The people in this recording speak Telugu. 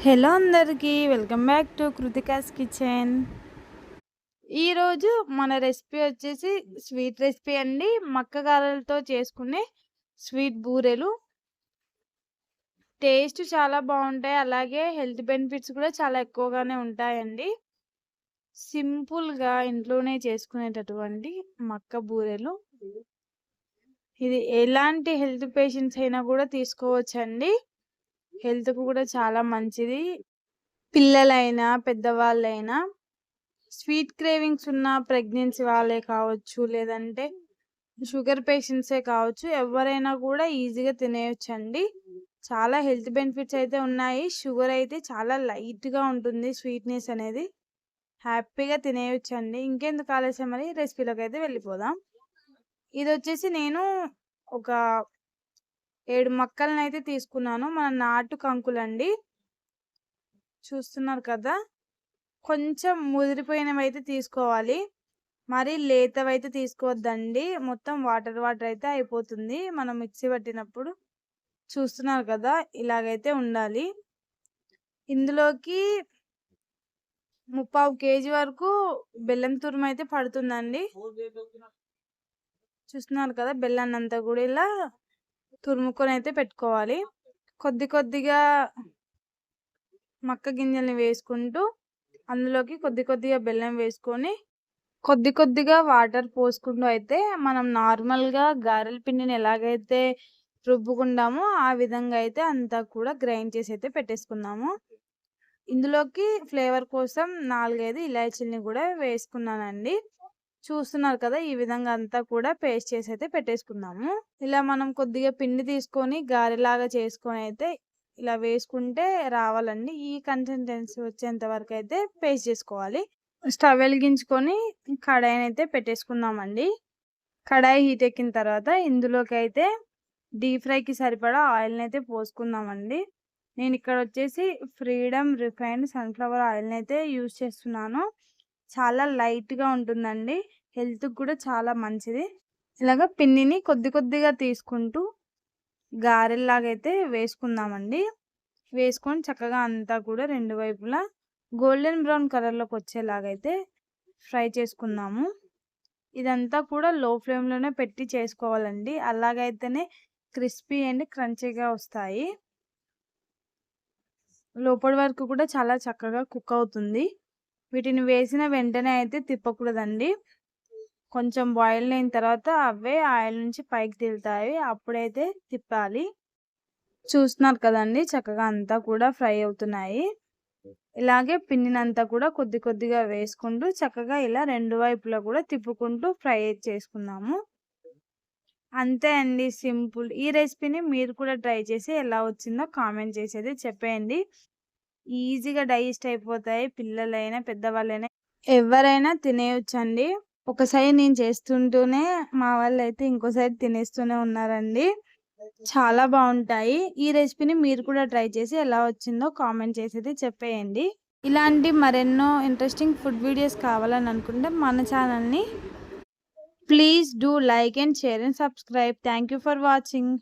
హలో అందరికీ welcome back to Kritika's kitchen. ఈరోజు మన రెసిపీ వచ్చేసి స్వీట్ రెసిపీ అండి. మక్క గారెలతో చేసుకునే స్వీట్ బూరెలు. టేస్ట్ చాలా బాగుంటాయి, అలాగే హెల్త్ బెనిఫిట్స్ కూడా చాలా ఎక్కువగానే ఉంటాయండి. సింపుల్గా ఇంట్లోనే చేసుకునేటటువంటి మక్క బూరెలు. ఇది ఎలాంటి హెల్త్ పేషెంట్స్ అయినా కూడా తీసుకోవచ్చండి. హెల్త్కు కూడా చాలా మంచిది. పిల్లలైనా పెద్దవాళ్ళైనా, స్వీట్ క్రేవింగ్స్ ఉన్న ప్రెగ్నెన్సీ వాళ్ళే కావచ్చు, లేదంటే షుగర్ పేషెంట్సే కావచ్చు, ఎవరైనా కూడా ఈజీగా తినేయొచ్చండి. చాలా హెల్త్ బెనిఫిట్స్ అయితే ఉన్నాయి. షుగర్ అయితే చాలా లైట్గా ఉంటుంది, స్వీట్నెస్ అనేది హ్యాపీగా తినేయొచ్చండి. ఇంకెందుకు ఆలస్యం, మరి రెసిపీలోకి అయితే వెళ్ళిపోదాం. ఇది వచ్చేసి నేను ఒక 7 మక్కలను అయితే తీసుకున్నాను. మన నాటు కంకులండి, చూస్తున్నారు కదా. కొంచెం ముదిరిపోయినవైతే తీసుకోవాలి, మరి లేతవైతే తీసుకోవద్దండి. మొత్తం వాటర్ వాటర్ అయితే అయిపోతుంది మనం మిక్సీ పట్టినప్పుడు. చూస్తున్నారు కదా, ఇలాగైతే ఉండాలి. ఇందులోకి 3/4 kg వరకు బెల్లం తురుము అయితే పడుతుందండి. చూస్తున్నారు కదా, బెల్లాన్ని అంతా కూడా ఇలా తురుముకొని అయితే పెట్టుకోవాలి. కొద్ది కొద్దిగా మక్క గింజల్ని వేసుకుంటూ అందులోకి కొద్ది కొద్దిగా బెల్లం వేసుకొని కొద్ది కొద్దిగా వాటర్ పోసుకుంటూ అయితే మనం నార్మల్గా గారెల పిండిని ఎలాగైతే రుబ్బుకుంటామో ఆ విధంగా అయితే అంతా కూడా గ్రైండ్ చేసి అయితే పెట్టేసుకుందాము. ఇందులోకి ఫ్లేవర్ కోసం 4-5 ఇలాచీలని కూడా వేసుకున్నానండి. చూస్తున్నారు కదా, ఈ విధంగా అంతా కూడా పేస్ట్ చేసి అయితే పెట్టేసుకుందాము. ఇలా మనం కొద్దిగా పిండి తీసుకొని గారెలాగా చేసుకొని అయితే ఇలా వేసుకుంటే రావాలండి. ఈ కన్సిస్టెన్సీ వచ్చేంత వరకు అయితే పేస్ట్ చేసుకోవాలి. స్టవ్ వెలిగించుకొని కడాయిని అయితే పెట్టేసుకుందామండి. కడాయి హీట్ ఎక్కిన తర్వాత ఇందులోకి అయితే డీప్ ఫ్రైకి సరిపడా ఆయిల్ని అయితే పోసుకుందామండి. నేను ఇక్కడ వచ్చేసి ఫ్రీడమ్ రిఫైన్డ్ సన్ఫ్లవర్ ఆయిల్ని అయితే యూజ్ చేస్తున్నాను. చాలా లైట్గా ఉంటుందండి, హెల్త్కి కూడా చాలా మంచిది. ఇలాగ పిండిని కొద్ది కొద్దిగా తీసుకుంటూ గారెల్లాగైతే వేసుకుందామండి. వేసుకొని చక్కగా అంతా కూడా రెండు వైపులా గోల్డెన్ బ్రౌన్ కలర్లోకి వచ్చేలాగైతే ఫ్రై చేసుకుందాము. ఇదంతా కూడా లో ఫ్లేమ్లోనే పెట్టి చేసుకోవాలండి, అలాగైతేనే క్రిస్పీ అండ్ క్రంచీగా వస్తాయి. లోపటి వరకు కూడా చాలా చక్కగా కుక్ అవుతుంది. వీటిని వేసిన వెంటనే అయితే తిప్పకూడదండి. కొంచెం బాయిల్ అయిన తర్వాత అవే ఆయిల్ నుంచి పైకి తేలుతాయి, అప్పుడైతే తిప్పాలి. చూస్తున్నారు కదండి, చక్కగా అంతా కూడా ఫ్రై అవుతున్నాయి. ఇలాగే పిండినంతా కూడా కొద్ది కొద్దిగా వేసుకుంటూ చక్కగా ఇలా రెండు వైపులా కూడా తిప్పుకుంటూ ఫ్రై చేసుకుందాము. అంతే అండి, సింపుల్. ఈ రెసిపీని మీరు కూడా ట్రై చేసి ఎలా వచ్చిందో కామెంట్ చేసేది చెప్పేయండి. ఈజీగా డైజెస్ట్ అయిపోతాయి, పిల్లలైనా పెద్దవాళ్ళైనా ఎవరైనా తినేయొచ్చండి. ఒకసారి నేను చేస్తుంటూనే మా వాళ్ళు అయితే ఇంకోసారి తినేస్తూనే ఉన్నారండి. చాలా బాగుంటాయి. ఈ రెసిపీని మీరు కూడా ట్రై చేసి ఎలా వచ్చిందో కామెంట్ చేసేది చెప్పేయండి. ఇలాంటి మరెన్నో ఇంట్రెస్టింగ్ ఫుడ్ వీడియోస్ కావాలని అనుకుంటే మన ఛానల్ని please do like and share and subscribe. Thank you for watching.